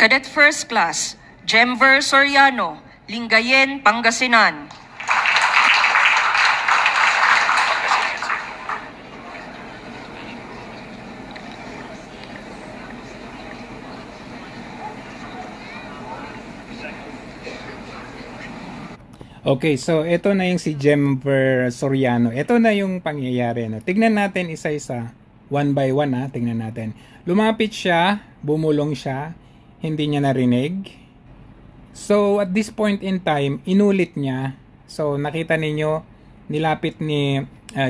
Cadet First Class, Jemver Soriano, Lingayen, Pangasinan. Okay, so ito na yung si Jemver Soriano. Ito na yung pangyayari. No? Tignan natin isa-isa. One by one ha. Tignan natin. Lumapit siya. Bumulong siya. Hindi niya narinig. So, at this point in time, inulit niya. So, nakita ninyo, nilapit ni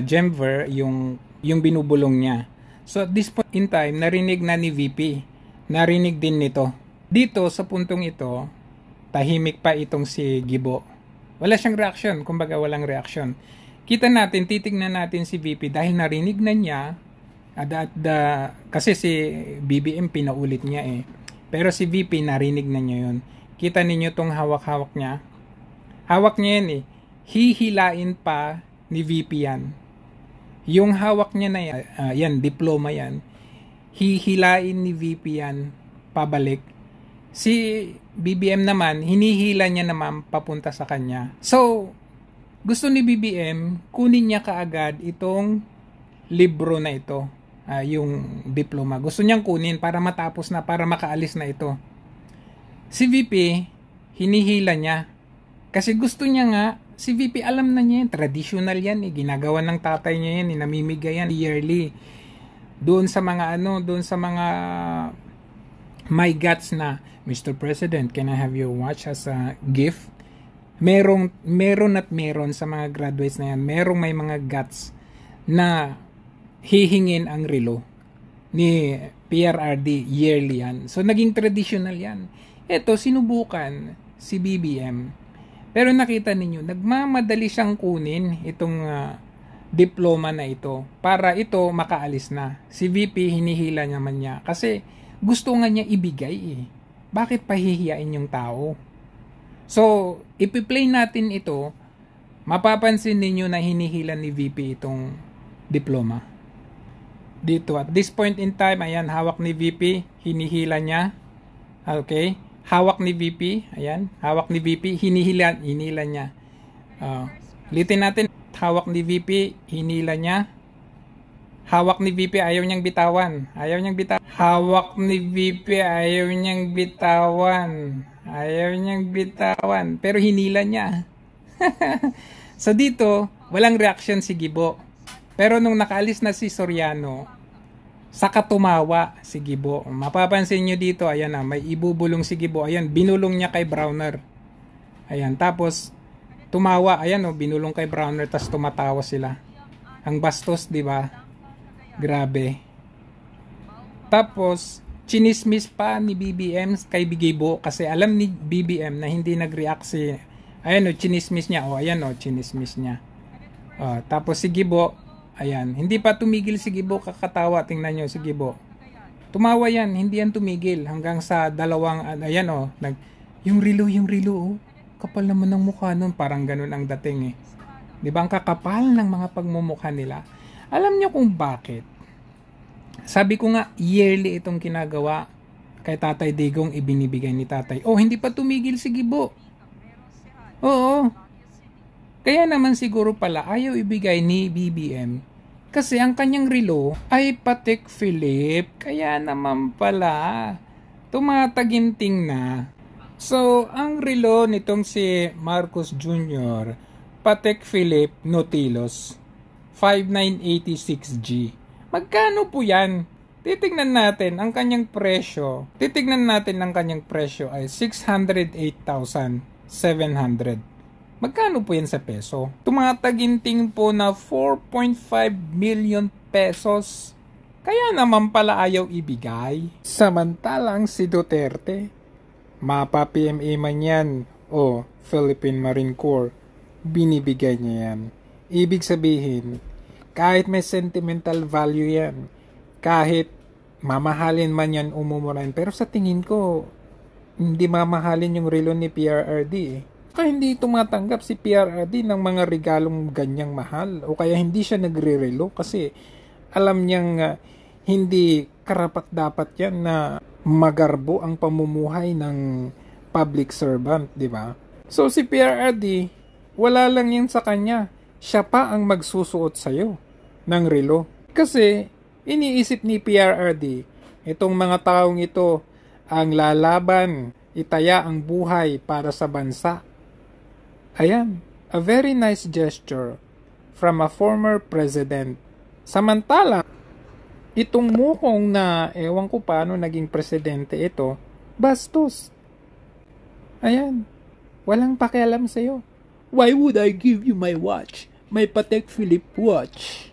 Jemver yung binubulong niya. So, at this point in time, narinig na ni VP. Narinig din nito. Dito, sa puntong ito, tahimik pa itong si Gibo. Wala siyang reaction, kumbaga walang reaction. Kita natin, titignan natin si VP dahil narinig na niya, kasi si BBM pinaulit niya eh. Pero si VP narinig na niya yun. Kita ninyo tong hawak-hawak niya. Hawak niya yan eh. Hihilain pa ni VP yan. Yung hawak niya na yan, yan, diploma yan. Hihilain ni VP yan pabalik. Si BBM naman, hinihila niya naman papunta sa kanya. So, gusto ni BBM, kunin niya kaagad itong libro na ito, yung diploma. Gusto niyang kunin para matapos na, para makaalis na ito. Si VP, hinihila niya. Kasi gusto niya nga, si VP alam na niya yan, traditional yan, ginagawa ng tatay niya yan, namimigay yan yearly. Doon sa mga doon sa mga my guts na, Mr. President, can I have your watch as a gift? Meron at meron sa mga graduates na yan. May mga guts na hihingin ang relo ni PRRD yearly yan. So, naging traditional yan. Ito, sinubukan si BBM. Pero nakita ninyo, nagmamadali siyang kunin itong diploma na ito para ito makaalis na. Si VP, hinihila naman niya. Kasi gusto nga niya ibigay eh. Bakit pahihiyain yung tao? So, ipi-play natin ito, mapapansin ninyo na hinihila ni VP itong diploma. Dito, at this point in time, ayan, hawak ni VP, hinihila niya. Okay? Hawak ni VP, ayan, hawak ni VP, hinihila niya. Ulitin natin, hawak ni VP, hinila niya. Hawak ni VP, ayaw niyang bitawan. Hawak ni VP, ayaw niyang bitawan. Pero hinila niya. So dito, walang reaction si Gibo. Pero nung nakaalis na si Soriano, saka tumawa si Gibo. Mapapansin nyo dito, ayan na, may ibubulong si Gibo. Ayan, binulong niya kay Browner. Ayan, tapos tumawa. Ayan, binulong kay Browner, tapos tumatawa sila. Ang bastos, di ba? Grabe. Tapos, chinismis pa ni BBM kay Gibo kasi alam ni BBM na hindi nag-react si... Ayan chinismis niya. Ayan chinismis niya. Tapos si Gibo, ayan. Hindi pa tumigil si Gibo, kakatawa. Tingnan nyo si Gibo. Tumawa yan, hindi yan tumigil. Hanggang sa dalawang, ayan yung rilo, kapal naman ng mukha nun. Parang ganun ang dating eh. Diba ang kakapal ng mga pagmumukha nila? Alam niyo kung bakit? Sabi ko nga, yearly itong kinagawa kay Tatay Digong, ibinibigay ni Tatay. Hindi pa tumigil si Gibo. Oo. Kaya naman siguro pala, ayaw ibigay ni BBM. Kasi ang kanyang relo ay Patek Philippe. Kaya naman pala, tumataginting na. So, ang relo nitong si Marcos Jr., Patek Philippe Nautilus 5986G. Magkano po yan? Titignan natin ang kanyang presyo. Ay 608,700. Magkano po yan sa peso? Tumataginting po na 4.5 million pesos. Kaya naman pala ayaw ibigay. Samantalang si Duterte, mapa PMA man yan o Philippine Marine Corps, binibigay niya yan. Ibig sabihin, kahit may sentimental value yan, kahit mamahalin man yan umumuran, pero sa tingin ko, hindi mamahalin yung relo ni PRRD eh. Kaya hindi tumatanggap si PRRD ng mga regalong ganyang mahal, o kaya hindi siya nagre-relo kasi alam niyang hindi karapat dapat yan na magarbo ang pamumuhay ng public servant, di ba? So si PRRD, wala lang yan sa kanya. Siya pa ang magsusuot sa'yo ng relo. Kasi iniisip ni PRRD, itong mga taong ito ang lalaban, itaya ang buhay para sa bansa. Ayan, a very nice gesture from a former president. Samantala, itong mukong na ewan ko paano naging presidente ito, bastos. Ayan, walang pakialam sa'yo. Why would I give you my watch? My Patek Philippe watch.